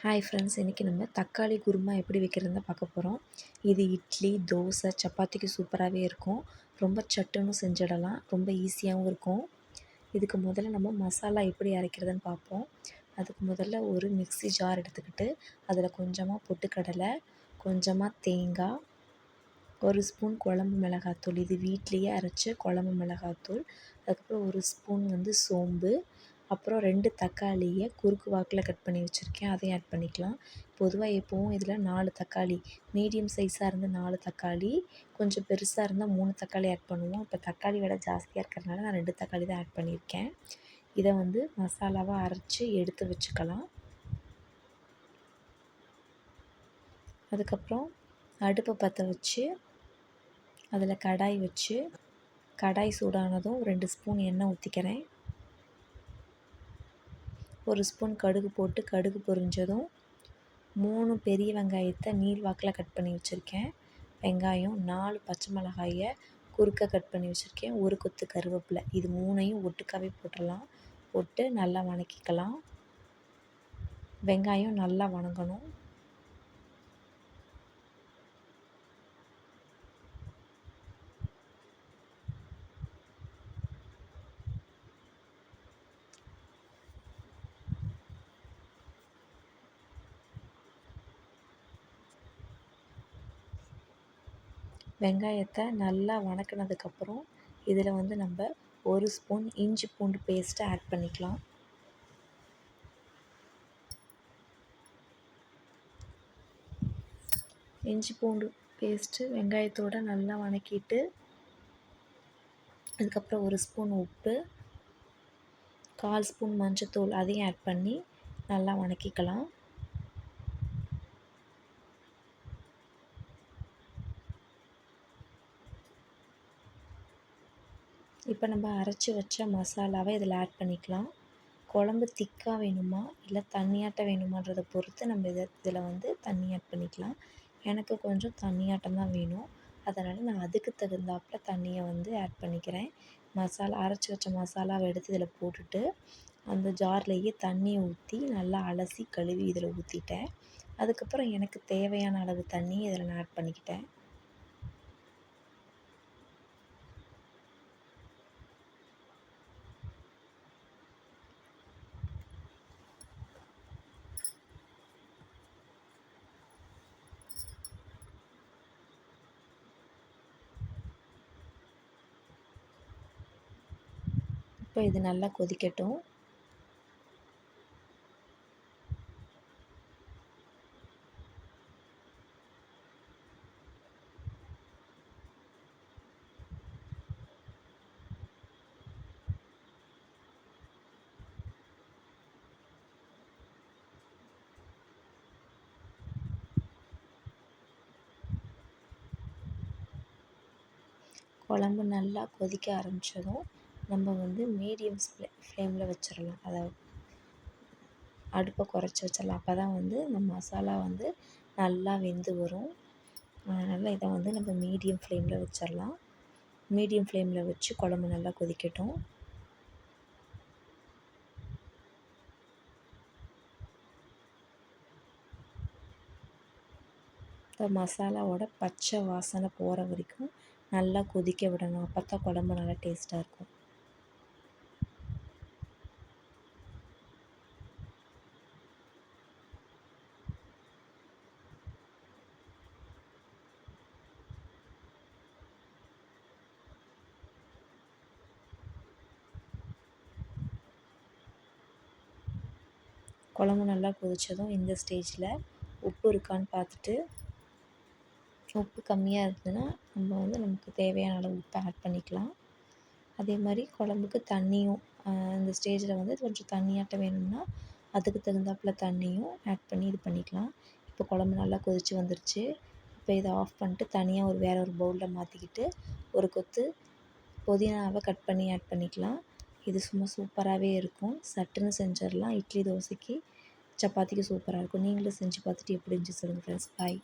Hi friends, இன்றைக்கி நம்ம தக்காளி குருமா எப்படி வைக்கிறதுன்னு பார்க்க போகிறோம். இது இட்லி, தோசை, சப்பாத்திக்கு சூப்பராகவே இருக்கும். ரொம்ப சட்டுன்னு செஞ்சிடலாம், ரொம்ப ஈஸியாகவும் இருக்கும். இதுக்கு முதல்ல நம்ம மசாலா எப்படி அரைக்கிறதுன்னு பார்ப்போம். அதுக்கு முதல்ல ஒரு மிக்ஸி ஜார் எடுத்துக்கிட்டு அதில் கொஞ்சமாக பொட்டுக்கடலை, கொஞ்சமாக தேங்காய், ஒரு ஸ்பூன் குழம்பு மிளகாத்தூள், இது வீட்லேயே அரைச்ச குழம்பு மிளகாத்தூள், அதுக்கப்புறம் ஒரு ஸ்பூன் சோம்பு, அப்புறம் 2 தக்காளியை குறுக்கு வாக்கில் கட் பண்ணி வச்சுருக்கேன், அதையும் ஆட் பண்ணிக்கலாம். பொதுவாக எப்போவும் இதில் 4 தக்காளி, மீடியம் சைஸாக இருந்து 4 தக்காளி, கொஞ்சம் பெருசாக இருந்தால் 3 தக்காளி ஆட் பண்ணுவோம். இப்போ தக்காளி விலை ஜாஸ்தியாக இருக்கிறதுனால நான் 2 தக்காளி தான் ஆட் பண்ணியிருக்கேன். இதை மசாலாவாக அரைச்சி எடுத்து வச்சுக்கலாம். அதுக்கப்புறம் அடுப்பை பற்ற வச்சு அதில் கடாய் வச்சு, கடாய் சூடானதும் 2 ஸ்பூன் எண்ணெய் ஊற்றிக்கிறேன். ஒரு ஸ்பூன் கடுகு போட்டு கடுகு பொரிஞ்சதும் 3 பெரிய வெங்காயத்தை நீள் வாக்கில் கட் பண்ணி வச்சுருக்கேன். வெங்காயம், 4 பச்சை மிளகாயை குறுக்க கட் பண்ணி வச்சுருக்கேன், ஒரு கொத்து கருவேப்பிலை, இது 3ஐயும் ஒட்டுக்காவே போட்டுடலாம். போட்டு நல்லா வதக்கிக்கலாம். வெங்காயம் நல்லா வதங்கணும். வெங்காயத்தை நல்லா வதக்கினதுக்கப்புறம் இதில் நம்ம ஒரு ஸ்பூன் இஞ்சி பூண்டு பேஸ்ட்டை ஆட் பண்ணிக்கலாம். இஞ்சி பூண்டு பேஸ்ட்டு வெங்காயத்தோடு நல்லா வதக்கிட்டு, அதுக்கப்புறம் ஒரு ஸ்பூன் உப்பு, 1/4 ஸ்பூன் மஞ்சத்தூள், அதையும் ஆட் பண்ணி நல்லா வதக்கிக்கலாம். இப்போ நம்ம அரைச்சி வச்ச மசாலாவை இதில் ஆட் பண்ணிக்கலாம். குழம்பு திக்காக வேணுமா இல்லை தண்ணியாட்டம் வேணுமான்றதை பொறுத்து நம்ம இதில் தண்ணி ஆட் பண்ணிக்கலாம். எனக்கு கொஞ்சம் தண்ணியாட்டம் தான் வேணும், அதனால் நான் அதுக்கு தகுந்தாப்பில் தண்ணியை ஆட் பண்ணிக்கிறேன். அரைச்சி வச்ச மசாலாவை எடுத்து இதில் போட்டுட்டு அந்த ஜார்லேயே தண்ணியை ஊற்றி நல்லா அலசி கழுவி இதில் ஊற்றிட்டேன். அதுக்கப்புறம் எனக்கு தேவையான அளவு தண்ணியை இதில் நான் ஆட் பண்ணிக்கிட்டேன். இப்போ இது நல்லா கொதிக்கட்டும். குழம்பு நல்லா கொதிக்க ஆரம்பித்ததும் நம்ம மீடியம் ஃப்ளேமில் வச்சிடலாம், அதாவது அடுப்பை குறைச்சி வச்சிடலாம். அப்போ தான் இந்த மசாலா நல்லா வெந்து வரும். அதனால் இதை நம்ம மீடியம் ஃப்ளேமில் வச்சிடலாம். மீடியம் ஃப்ளேமில் வச்சு குழம்பு நல்லா கொதிக்கட்டும். இந்த மசாலாவோட பச்சை வாசனை போகிற வரைக்கும் நல்லா கொதிக்க விடணும். அப்போ தான் குழம்பு நல்லா டேஸ்ட்டாக இருக்கும். குழம்பு நல்லா கொதித்ததும் இந்த ஸ்டேஜில் உப்பு இருக்கான்னு பார்த்துட்டு, உப்பு கம்மியாக இருந்ததுன்னா நம்ம நமக்கு தேவையான அளவு உப்பை ஆட் பண்ணிக்கலாம். அதே மாதிரி குழம்புக்கு தண்ணியும் இந்த ஸ்டேஜில் கொஞ்சம் தண்ணியாட்டம் வேணும்னா அதுக்கு தகுந்தாப்பில் தண்ணியும் ஆட் பண்ணி இது பண்ணிக்கலாம். இப்போ குழம்பு நல்லா கொதித்து வந்துருச்சு. இப்போ இதை ஆஃப் பண்ணிட்டு தனியாக வேறு ஒரு பவுலில் மாற்றிக்கிட்டு ஒரு கொத்து புதினாவை கட் பண்ணி ஆட் பண்ணிக்கலாம். இது சும்மா சூப்பராகவே இருக்கும். சட்டுன்னு செஞ்சிடலாம். இட்லி, தோசைக்கு, சப்பாத்திக்கு சூப்பராக இருக்கும். நீங்களும் செஞ்சு பார்த்துட்டு எப்படி இருந்துச்சு சொல்லுங்கள் ஃப்ரெண்ட்ஸ். பாய்.